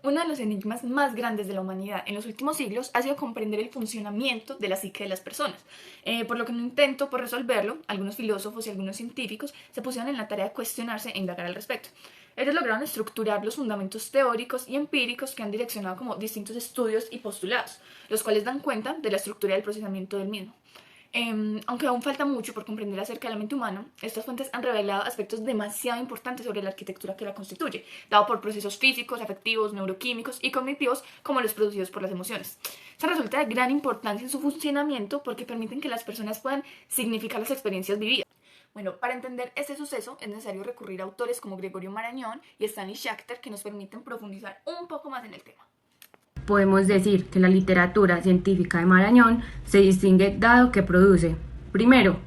Uno de los enigmas más grandes de la humanidad en los últimos siglos ha sido comprender el funcionamiento de la psique de las personas. Por lo que en un intento por resolverlo, algunos filósofos y algunos científicos se pusieron en la tarea de cuestionarse e indagar al respecto. Ellos lograron estructurar los fundamentos teóricos y empíricos que han direccionado como distintos estudios y postulados, los cuales dan cuenta de la estructura del procesamiento del mismo. Aunque aún falta mucho por comprender acerca de la mente humana, estas fuentes han revelado aspectos demasiado importantes sobre la arquitectura que la constituye, dado por procesos físicos, afectivos, neuroquímicos y cognitivos como los producidos por las emociones. Esto resulta de gran importancia en su funcionamiento porque permiten que las personas puedan significar las experiencias vividas. Bueno, para entender este suceso es necesario recurrir a autores como Gregorio Marañón y Stanley Schachter que nos permiten profundizar un poco más en el tema. Podemos decir que la literatura científica de Marañón se distingue dado que produce, primero,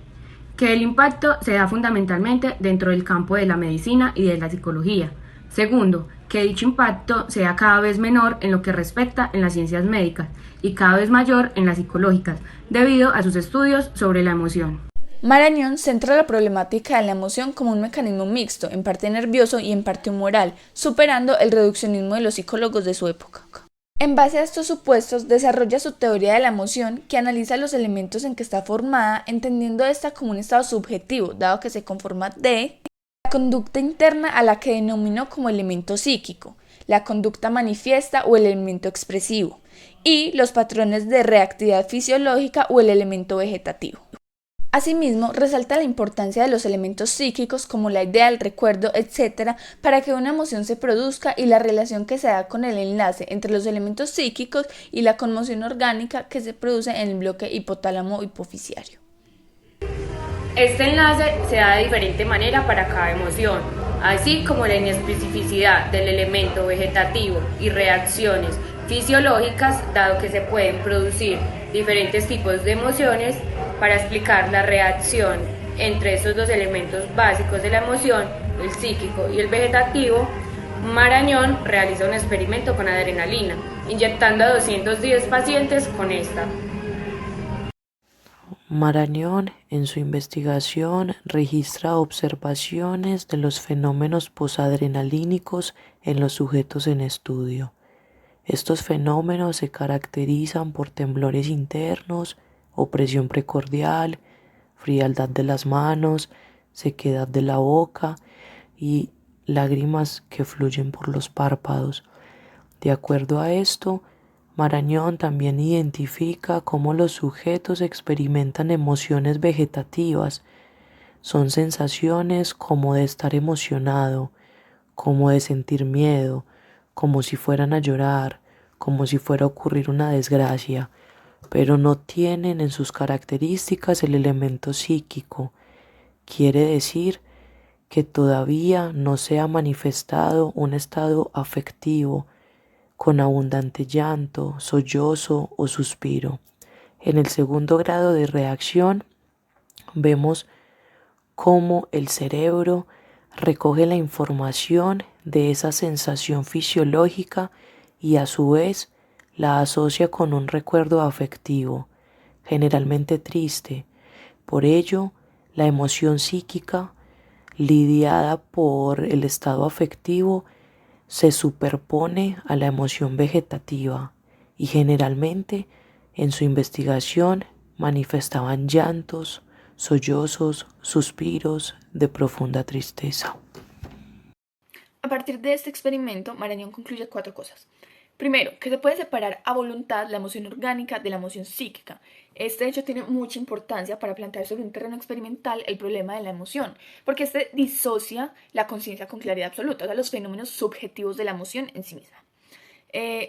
que el impacto se da fundamentalmente dentro del campo de la medicina y de la psicología. Segundo, que dicho impacto sea cada vez menor en lo que respecta en las ciencias médicas y cada vez mayor en las psicológicas, debido a sus estudios sobre la emoción. Marañón centra la problemática de la emoción como un mecanismo mixto, en parte nervioso y en parte humoral, superando el reduccionismo de los psicólogos de su época. En base a estos supuestos, desarrolla su teoría de la emoción, que analiza los elementos en que está formada, entendiendo esta como un estado subjetivo, dado que se conforma de la conducta interna, a la que denominó como elemento psíquico, la conducta manifiesta o el elemento expresivo, y los patrones de reactividad fisiológica o el elemento vegetativo. Asimismo, resalta la importancia de los elementos psíquicos como la idea, el recuerdo, etc., para que una emoción se produzca y la relación que se da con el enlace entre los elementos psíquicos y la conmoción orgánica que se produce en el bloque hipotálamo-hipofisiario. Este enlace se da de diferente manera para cada emoción, así como la inespecificidad del elemento vegetativo y reacciones fisiológicas, dado que se pueden producir diferentes tipos de emociones. Para explicar la reacción entre estos dos elementos básicos de la emoción, el psíquico y el vegetativo, Marañón realiza un experimento con adrenalina, inyectando a 210 pacientes con esta. Marañón, en su investigación, registra observaciones de los fenómenos posadrenalínicos en los sujetos en estudio. Estos fenómenos se caracterizan por temblores internos, opresión precordial, frialdad de las manos, sequedad de la boca y lágrimas que fluyen por los párpados. De acuerdo a esto, Marañón también identifica cómo los sujetos experimentan emociones vegetativas. Son sensaciones como de estar emocionado, como de sentir miedo, como si fueran a llorar, como si fuera a ocurrir una desgracia, pero no tienen en sus características el elemento psíquico. Quiere decir que todavía no se ha manifestado un estado afectivo con abundante llanto, sollozo o suspiro. En el segundo grado de reacción vemos cómo el cerebro recoge la información de esa sensación fisiológica y a su vez la asocia con un recuerdo afectivo, generalmente triste. Por ello, la emoción psíquica, lidiada por el estado afectivo, se superpone a la emoción vegetativa y generalmente en su investigación manifestaban llantos, sollozos, suspiros de profunda tristeza. A partir de este experimento, Marañón concluye 4 cosas. Primero, que se puede separar a voluntad la emoción orgánica de la emoción psíquica. Este hecho tiene mucha importancia para plantear sobre un terreno experimental el problema de la emoción, porque este disocia la conciencia con claridad absoluta, o sea, los fenómenos subjetivos de la emoción en sí misma.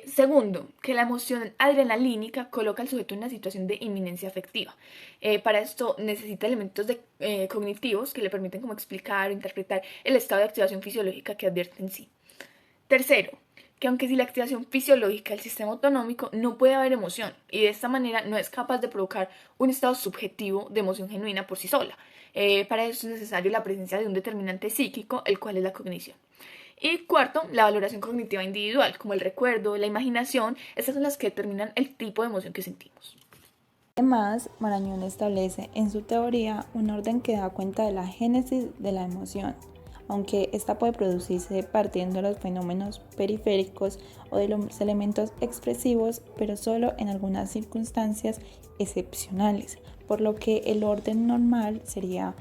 Segundo, que la emoción adrenalínica coloca al sujeto en una situación de inminencia afectiva. Para esto necesita elementos cognitivos que le permiten como explicar o interpretar el estado de activación fisiológica que advierte en sí. Tercero, que aunque si la activación fisiológica del sistema autonómico no puede haber emoción y de esta manera no es capaz de provocar un estado subjetivo de emoción genuina por sí sola. Para eso es necesario la presencia de un determinante psíquico, el cual es la cognición. Y cuarto, la valoración cognitiva individual, como el recuerdo, la imaginación, estas son las que determinan el tipo de emoción que sentimos. Además, Marañón establece en su teoría un orden que da cuenta de la génesis de la emoción, aunque esta puede producirse partiendo de los fenómenos periféricos o de los elementos expresivos, pero solo en algunas circunstancias excepcionales, por lo que el orden normal sería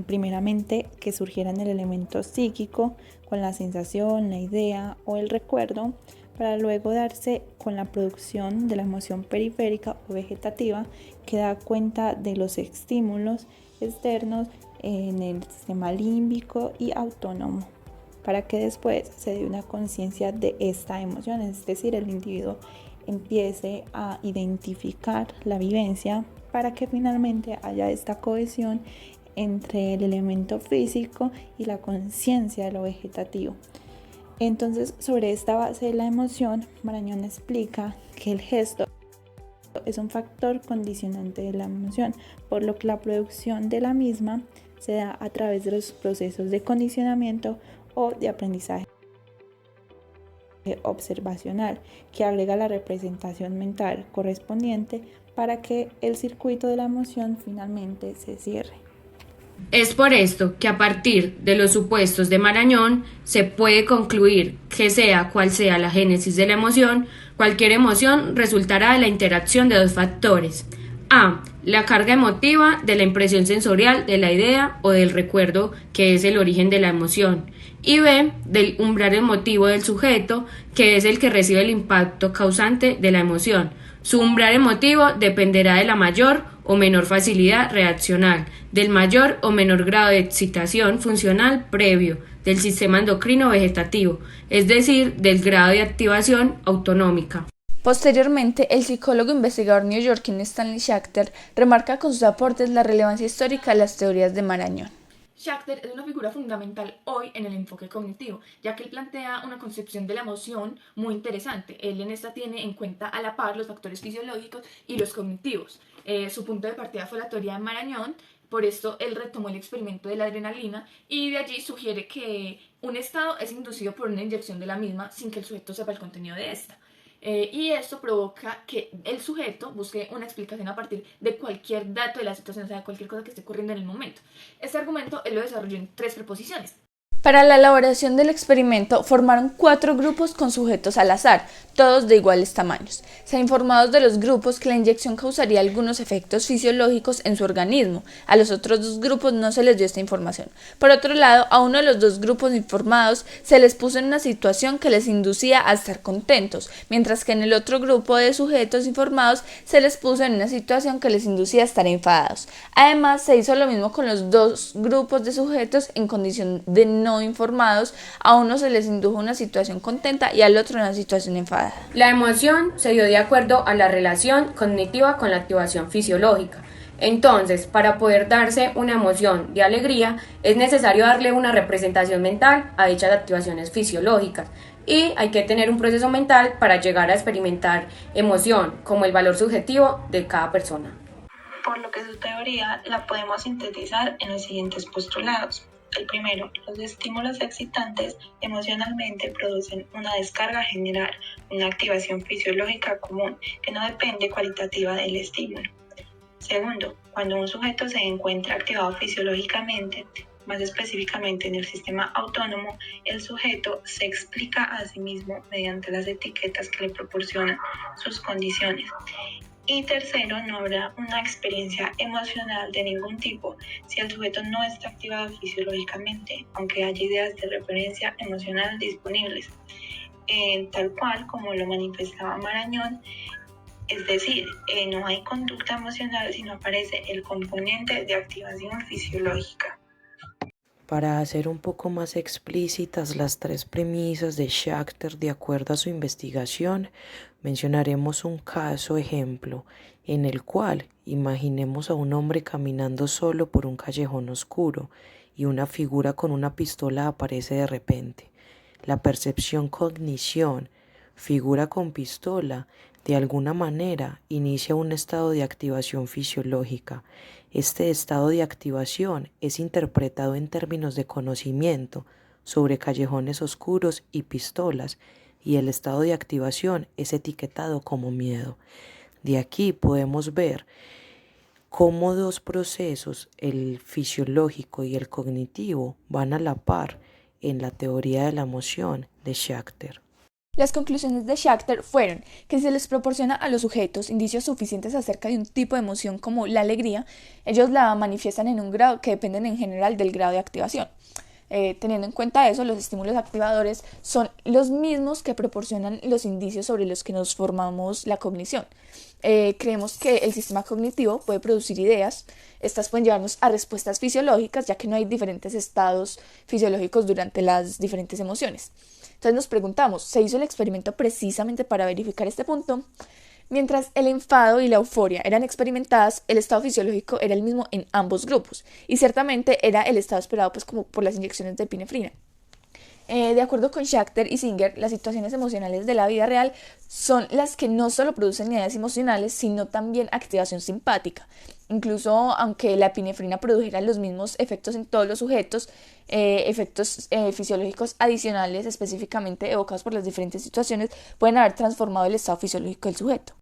primeramente que surgieran el elemento psíquico con la sensación, la idea o el recuerdo, para luego darse con la producción de la emoción periférica o vegetativa que da cuenta de los estímulos externos en el sistema límbico y autónomo, para que después se dé una conciencia de esta emoción, es decir, el individuo empiece a identificar la vivencia para que finalmente haya esta cohesión entre el elemento físico y la conciencia de lo vegetativo. Entonces, sobre esta base de la emoción, Marañón explica que el gesto es un factor condicionante de la emoción, por lo que la producción de la misma se da a través de los procesos de condicionamiento o de aprendizaje observacional, que agrega la representación mental correspondiente para que el circuito de la emoción finalmente se cierre. Es por esto que a partir de los supuestos de Marañón se puede concluir que sea cual sea la génesis de la emoción, cualquier emoción resultará de la interacción de dos factores: A. La carga emotiva de la impresión sensorial de la idea o del recuerdo, que es el origen de la emoción, y B. Del umbral emotivo del sujeto, que es el que recibe el impacto causante de la emoción. Su umbral emotivo dependerá de la mayor o menor facilidad reaccional, del mayor o menor grado de excitación funcional previo del sistema endocrino vegetativo, es decir, del grado de activación autonómica. Posteriormente, el psicólogo investigador neoyorquino Stanley Schachter remarca con sus aportes la relevancia histórica de las teorías de Marañón. Schachter es una figura fundamental hoy en el enfoque cognitivo, ya que él plantea una concepción de la emoción muy interesante. Él en esta tiene en cuenta a la par los factores fisiológicos y los cognitivos. Su punto de partida fue la teoría de Marañón, por esto él retomó el experimento de la adrenalina y de allí sugiere que un estado es inducido por una inyección de la misma sin que el sujeto sepa el contenido de esta. Y esto provoca que el sujeto busque una explicación a partir de cualquier dato de la situación, o sea, de cualquier cosa que esté ocurriendo en el momento. Este argumento él lo desarrolló en 3 preposiciones. Para la elaboración del experimento formaron 4 grupos con sujetos al azar, todos de iguales tamaños. Se ha informado de los grupos que la inyección causaría algunos efectos fisiológicos en su organismo. A los otros 2 grupos no se les dio esta información. Por otro lado, a uno de los 2 grupos informados se les puso en una situación que les inducía a estar contentos, mientras que en el otro grupo de sujetos informados se les puso en una situación que les inducía a estar enfadados. Además, se hizo lo mismo con los 2 grupos de sujetos en condición de no informados. A uno se les indujo una situación contenta y al otro una situación enfadada. La emoción se dio de acuerdo a la relación cognitiva con la activación fisiológica. Entonces, para poder darse una emoción de alegría, es necesario darle una representación mental a dichas activaciones fisiológicas. Y hay que tener un proceso mental para llegar a experimentar emoción, como el valor subjetivo de cada persona. Por lo que su teoría la podemos sintetizar en los siguientes postulados. El primero, los estímulos excitantes emocionalmente producen una descarga general, una activación fisiológica común que no depende cualitativa del estímulo. Segundo, cuando un sujeto se encuentra activado fisiológicamente, más específicamente en el sistema autónomo, el sujeto se explica a sí mismo mediante las etiquetas que le proporcionan sus condiciones. Y tercero, no habrá una experiencia emocional de ningún tipo si el sujeto no está activado fisiológicamente, aunque haya ideas de referencia emocional disponibles, tal cual como lo manifestaba Marañón, es decir, no hay conducta emocional si no aparece el componente de activación fisiológica. Para hacer un poco más explícitas las 3 premisas de Schachter de acuerdo a su investigación, mencionaremos un caso ejemplo en el cual imaginemos a un hombre caminando solo por un callejón oscuro y una figura con una pistola aparece de repente. La percepción cognición, figura con pistola, de alguna manera inicia un estado de activación fisiológica. Este estado de activación es interpretado en términos de conocimiento sobre callejones oscuros y pistolas, y el estado de activación es etiquetado como miedo. De aquí podemos ver cómo dos procesos, el fisiológico y el cognitivo, van a la par en la teoría de la emoción de Schachter. Las conclusiones de Schachter fueron que si se les proporciona a los sujetos indicios suficientes acerca de un tipo de emoción como la alegría, ellos la manifiestan en un grado que dependen en general del grado de activación. Teniendo en cuenta eso, los estímulos activadores son los mismos que proporcionan los indicios sobre los que nos formamos la cognición. Creemos que el sistema cognitivo puede producir ideas. Estas pueden llevarnos a respuestas fisiológicas, ya que no hay diferentes estados fisiológicos durante las diferentes emociones. Entonces nos preguntamos, ¿se hizo el experimento precisamente para verificar este punto? Mientras el enfado y la euforia eran experimentadas, el estado fisiológico era el mismo en ambos grupos, y ciertamente era el estado esperado como por las inyecciones de epinefrina. De acuerdo con Schachter y Singer, las situaciones emocionales de la vida real son las que no solo producen ideas emocionales, sino también activación simpática. Incluso aunque la epinefrina produjera los mismos efectos en todos los sujetos, efectos fisiológicos adicionales específicamente evocados por las diferentes situaciones pueden haber transformado el estado fisiológico del sujeto.